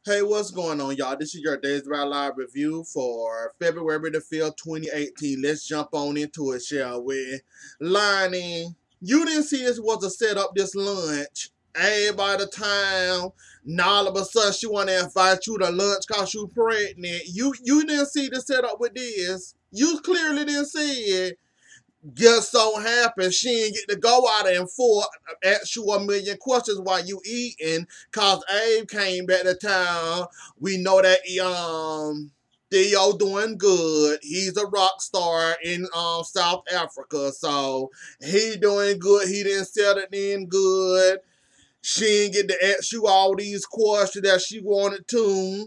Hey, what's going on, y'all? This is your Days Right Live review for February the 5th, 2018. Let's jump on into it, shall we? Lonnie, you didn't see this was a setup this lunch. Everybody time, now all of a sudden she want to invite you to lunch because you pregnant. You didn't see the setup with this. You clearly didn't see it. Just so happens she didn't get to go out there and ask you a million questions while you eating, cause Abe came back to town. We know that Theo doing good. He's a rock star in South Africa, so he doing good. He didn't settle in good. She didn't get to ask you all these questions that she wanted to.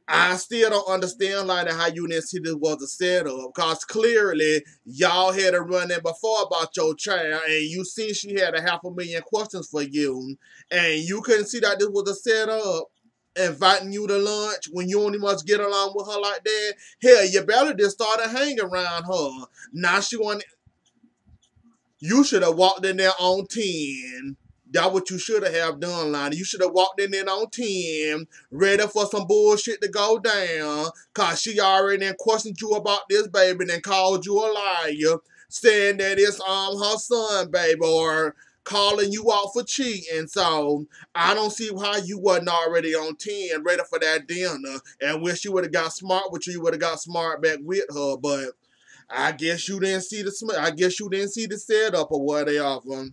I still don't understand like how you didn't see this was a setup, cause clearly y'all had a run in before about your child, and you see she had a 500,000 questions for you, and you couldn't see that this was a setup. Inviting you to lunch when you only must get along with her like that. Hell, you better just started hanging around her. Now she want. You should have walked in there on 10. That's what you should have done, Lonnie. You should have walked in there on 10, ready for some bullshit to go down, cause she already then questioned you about this baby and then called you a liar, saying that it's her son, baby, or calling you out for cheating. So I don't see how you wasn't already on 10, ready for that dinner. And wish you would have got smart with you would have got smart back with her, but I guess you didn't see I guess you didn't see the setup or whatever.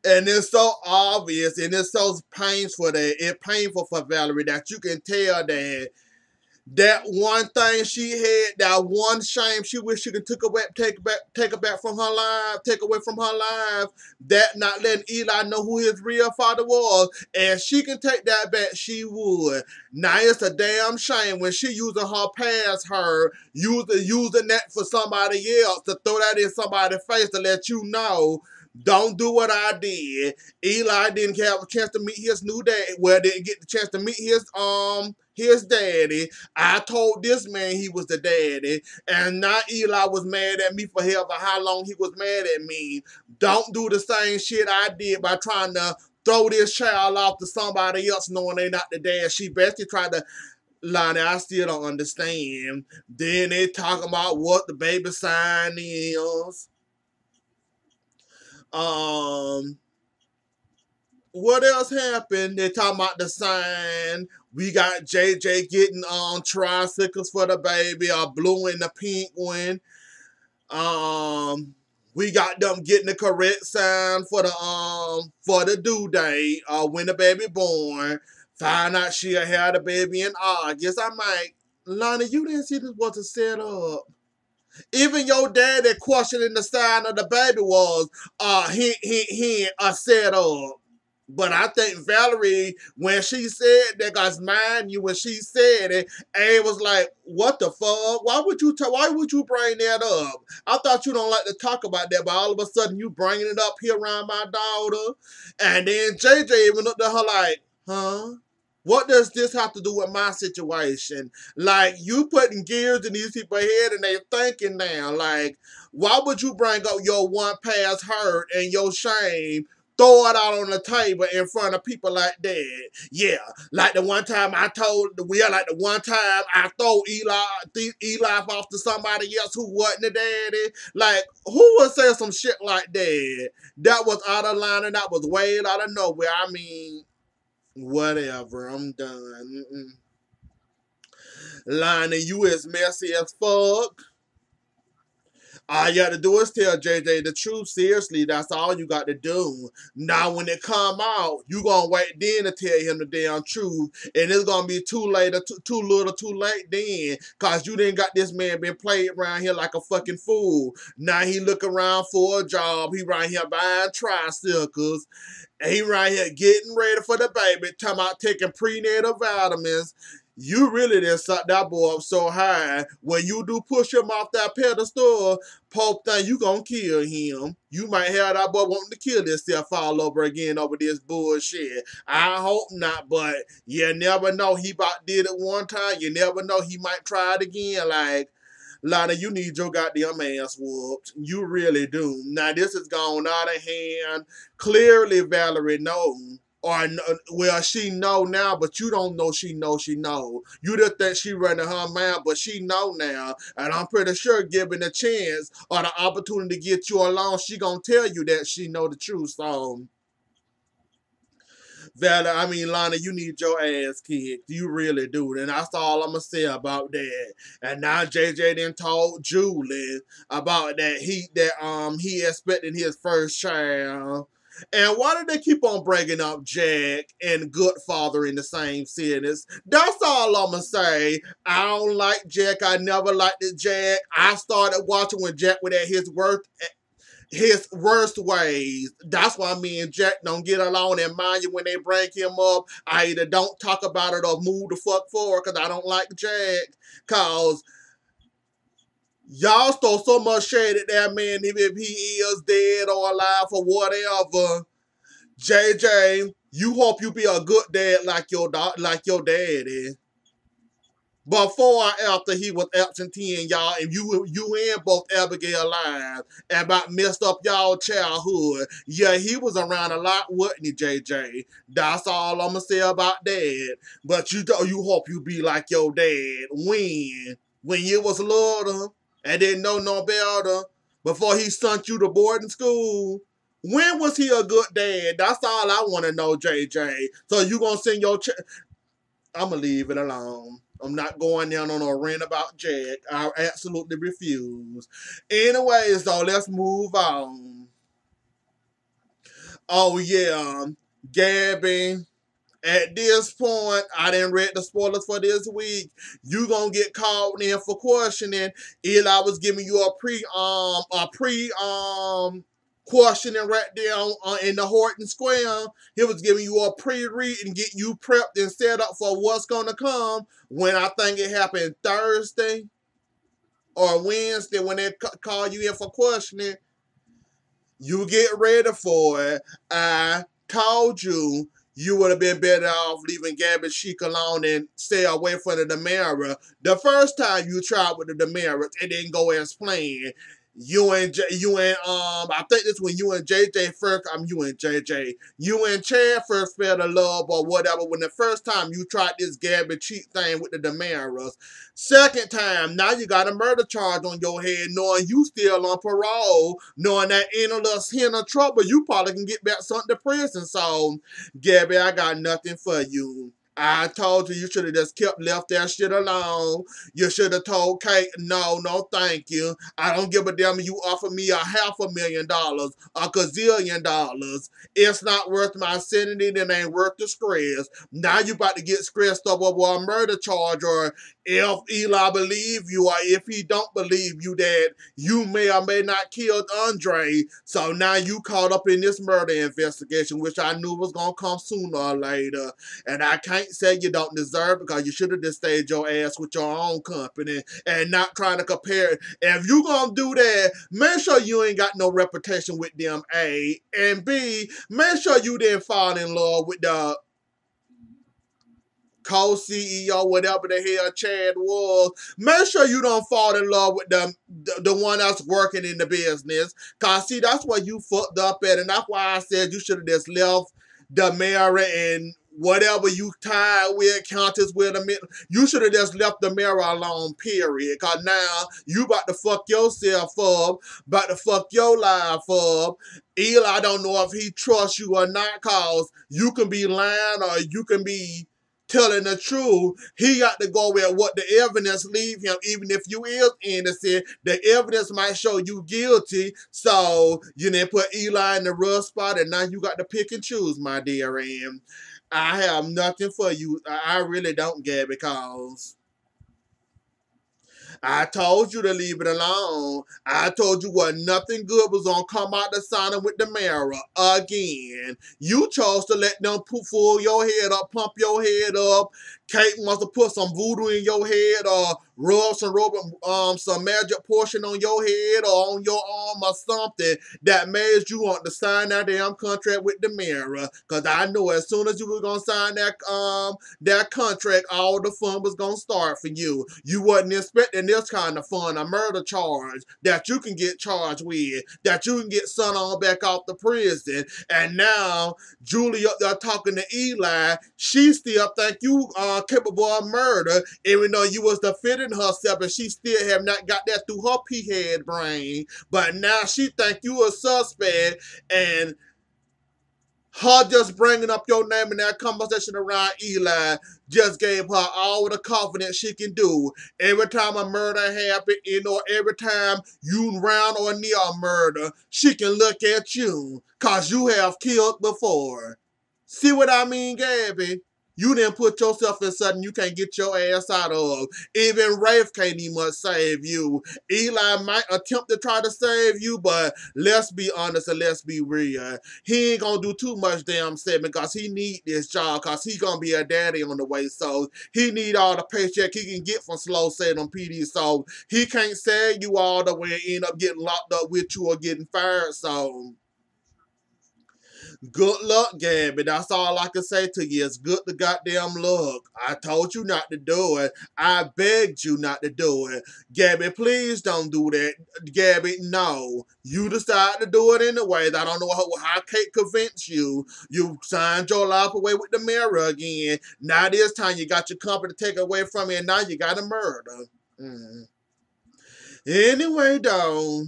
And it's so obvious and it's so painful that it's painful for Valerie that you can tell that that one thing she had, that one shame she wished she could take it back from her life, take away from her life, that not letting Eli know who his real father was, and she can take that back, she would. Now it's a damn shame when she using her past her, using that for somebody else to throw that in somebody's face to let you know. Don't do what I did. Eli didn't have a chance to meet his new dad. Well, didn't get the chance to meet his daddy. I told this man he was the daddy, and now Eli was mad at me for how long he was mad at me. Don't do the same shit I did by trying to throw this child off to somebody else knowing they not the dad. She basically tried to lie. I still don't understand. Then they talking about what the baby sign is. Um, what else happened? They talking about the sign. We got JJ getting on tricycles for the baby, a blue and a pink one. We got them getting the correct sign for the due date, when the baby born. Find out she'll have the baby in August. I'm like, Lana, you didn't see this was a setup. Even your dad that questioning the sign of the baby was he a setup. But I think Valerie, when she said that, guys, mind you, when she said it, A was like, "What the fuck? Why would you bring that up? I thought you don't like to talk about that, but all of a sudden you bringing it up here around my daughter." And then JJ even looked at her like, "Huh? What does this have to do with my situation? Like, you putting gears in these people's head and they thinking now, like, why would you bring up your one past hurt and your shame, throw it out on the table in front of people like that? Yeah, like the one time like the one time I throw Eli off to somebody else who wasn't the daddy. Like, who would say some shit like that? That was out of line and that was way out of nowhere. I mean, whatever. I'm done. Lionel, you is messy as fuck. All you got to do is tell JJ the truth. Seriously, that's all you got to do. Now, when it come out, you gonna wait then to tell him the damn truth, and it's gonna be too late, or too little, too late then, cause you didn't got this man been played around here like a fucking fool. Now he look around for a job. He right here buying tricycles. And he right here getting ready for the baby. Talking about taking prenatal vitamins. You really done suck that boy up so high. When you do push him off that pedestal, Pope thing, you gonna kill him. You might have that boy wanting to kill himself all over again over this bullshit. I hope not, but you never know. He about did it one time. You never know. He might try it again. Like, Lana, you need your goddamn ass whooped. You really do. Now, this has gone out of hand. Clearly, Valerie knows. Or well, she know now, but you don't know she know she know. You just think she running her mouth, but she know now. And I'm pretty sure, given the chance or the opportunity to get you along, she gonna tell you that she know the truth. So, Valerie, I mean, Lana, you need your ass kicked. You really do. And that's all I'm gonna say about that. And now JJ then told Julie about that he expecting his first child. And why do they keep on bringing up Jack and Goodfather in the same sentence? That's all I'm gonna say. I don't like Jack. I never liked it, Jack. I started watching when Jack was at his worst ways. That's why me and Jack don't get along. And mind you, when they bring him up, I either don't talk about it or move the fuck forward because I don't like Jack. Because y'all stole so much shade at that man, even if he is dead or alive or whatever. JJ, you hope you be a good dad like your daddy. Before or after he was absentee in y'all, and you and both Abigail lives, and about messed up y'all childhood. Yeah, he was around a lot, wasn't he, JJ? That's all I'm gonna say about that. But you hope you be like your dad. When you was little and didn't know no better, before he sent you to boarding school. When was he a good dad? That's all I want to know, JJ. So you gonna send your I'm gonna leave it alone. I'm not going down on a rant about Jack. I absolutely refuse. Anyways, though, let's move on. Oh yeah, Gabby. At this point, I didn't read the spoilers for this week. You gonna get called in for questioning. Eli was giving you a pre questioning right there in the Horton Square. He was giving you a pre-read and get you prepped and set up for what's gonna come. When I think it happened Thursday or Wednesday when they call you in for questioning. You get ready for it. I told you you would have been better off leaving Gabby Chic alone and stay away from the Demara. The first time you tried with the Demaras, it didn't go as planned. I think this when you and JJ first, you and JJ, you and Chad first fell in love or whatever. When the first time you tried this Gabby cheat thing with the Demaras, second time, now you got a murder charge on your head, knowing you still on parole, knowing that ain't a little hint of trouble, you probably can get back something to prison. So, Gabby, I got nothing for you. I told you should have just left that shit alone. You should have told Kate, no, thank you. I don't give a damn if you offer me $500,000, $1 gazillion. It's not worth my sanity, it ain't worth the stress. Now you about to get stressed over a murder charge, or if Eli believe you, or if he don't believe you that you may or may not killed Andre. So now you caught up in this murder investigation, which I knew was gonna come sooner or later. And I can't say you don't deserve it, because you should have just stayed your ass with your own company and not trying to compare. If you gonna do that, make sure you ain't got no reputation with them, A. And B, make sure you didn't fall in love with the co-CEO, whatever the hell Chad was. Make sure you don't fall in love with the one that's working in the business. Cause see, that's where you fucked up at, and that's why I said you should have just left the mayor and whatever you tied with, Countess with them. You should have just left the mayor alone, period. Cause now you about to fuck yourself up, about to fuck your life up. Eli don't know if he trusts you or not, cause you can be lying or you can be telling the truth. He got to go with what the evidence leave him. Even if you is innocent, the evidence might show you guilty. So you didn't put Eli in the rough spot, and now you got to pick and choose, my dear. And I have nothing for you. I really don't, Gabby, because I told you to leave it alone. I told you what nothing good was gonna come out the signing with the mirror again. You chose to let them fool your head up, pump your head up. Kate wants to put some voodoo in your head or rub some magic portion on your head or on your arm or something that made you want to sign that damn contract with the mirror. Cause I know as soon as you were gonna sign that contract, all the fun was gonna start for you. You wasn't expecting this kind of fun, a murder charge that you can get charged with, that you can get sent on back off the prison. And now Julie up there talking to Eli, she still think you are capable of murder, even though you was defending herself, and she still have not got that through her pea-head brain. But now she think you a suspect, and her just bringing up your name in that conversation around Eli just gave her all the confidence she can do. Every time a murder happens, every time you round or near a murder, she can look at you, cause you have killed before. See what I mean, Gabby? You didn't put yourself in something you can't get your ass out of. Even Rafe can't even save you. Eli might attempt to try to save you, but let's be honest and let's be real. He ain't gonna do too much damn saving because he need this job, because he gonna be a daddy on the way. So he need all the paycheck he can get from Slow Salem PD. So he can't save you all the way and end up getting locked up with you or getting fired. So good luck, Gabby. That's all I can say to you. It's good to goddamn luck. I told you not to do it. I begged you not to do it. Gabby, please don't do that. Gabby, no. You decided to do it anyways. I don't know how Kate convinced you. You signed your life away with the mirror again. Now this time you got your company taken away from you, and now you got a murder. Anyway, though,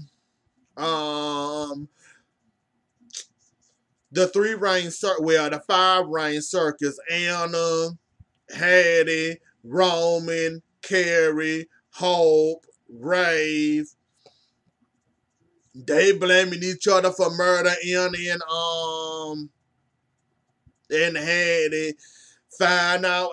the the 5 reign circus, Anna, Hattie, Roman, Carrie, Hope, Rave, they blaming each other for murder. Anna and Hattie find out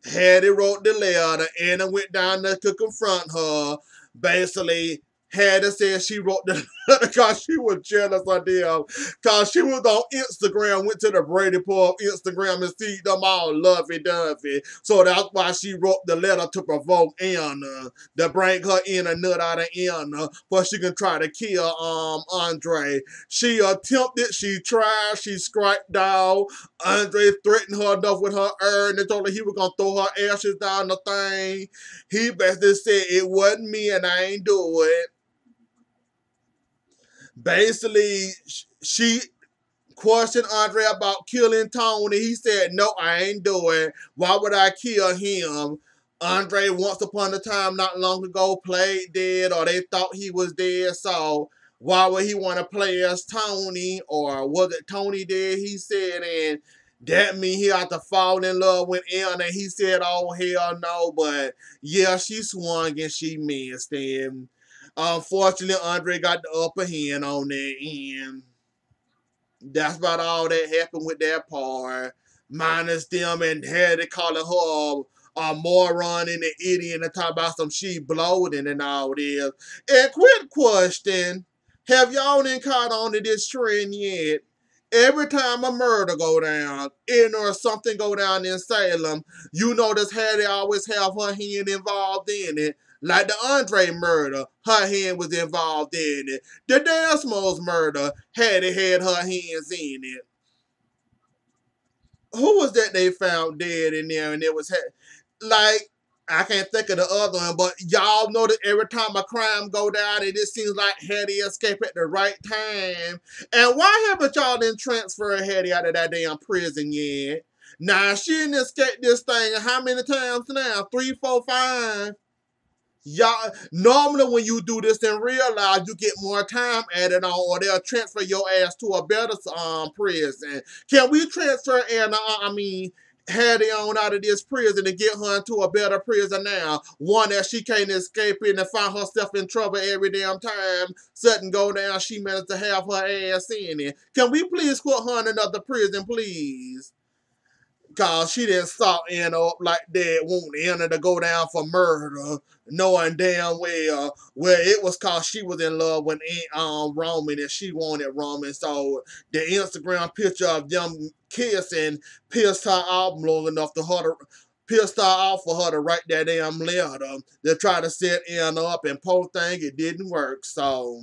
Hattie wrote the letter. Anna went down there to confront her. Basically, Hattie said she wrote the letter because she was jealous of them. Because she was on Instagram, went to the Brady Pub Instagram and see them all lovey-dovey. So that's why she wrote the letter to provoke Anna, to bring her in a nut out of Anna, for she can try to kill Andre. She attempted, she tried, she scrapped down. Andre threatened her enough with her urn and told her he was going to throw her ashes down the thing. He basically said, it wasn't me and I ain't do it. Basically, she questioned Andre about killing Tony. He said, no, I ain't doing it. Why would I kill him? Andre, once upon a time, not long ago, played dead, or they thought he was dead, so why would he want to play as Tony? Or was it Tony dead? He said, and that mean he had to fall in love with Anna. And he said, oh, hell no, but yeah, she swung and she missed him. Unfortunately, Andre got the upper hand on that end. That's about all that happened with that part. Minus them and Hattie calling her a moron and an idiot and talk about some she bloating and all this. And quick question, have y'all been caught on to this trend yet? Every time a murder go down, or something go down in Salem, you notice Hattie always have her hand involved in it. Like the Andre murder, her hand was involved in it. The Desmos murder, Hattie had her hands in it. Who was that they found dead in there and it was like, I can't think of the other one, but y'all know that every time a crime go down, it just seems like Hattie escape at the right time. And why haven't y'all then transferred Hattie out of that damn prison yet? Now, she didn't escape this thing how many times now? 3, 4, 5? Y'all, normally when you do this in real life, you get more time added on, or they'll transfer your ass to a better prison. Can we transfer Anna? Hattie on out of this prison and get her into a better prison now, one that she can't escape in and find herself in trouble every damn time. Something go down, she managed to have her ass in it. Can we please put her in another prison, please? Cause she didn't stop Anna up like that, wanting Anna to go down for murder, knowing damn well it was cause she was in love with Roman and she wanted Roman. So the Instagram picture of them kissing pissed her off long enough to her to pissed her off for her to write that damn letter to try to set Anna up, and poor thing, it didn't work. So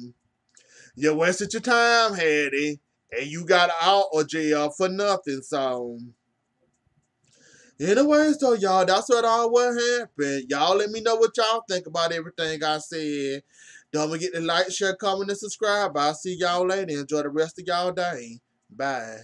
you wasted your time, Hattie, and you got out of jail for nothing. So Anyways, though, y'all, that's what happened. Y'all let me know what y'all think about everything I said. Don't forget to like, share, comment, and subscribe. I'll see y'all later. Enjoy the rest of y'all day. Bye.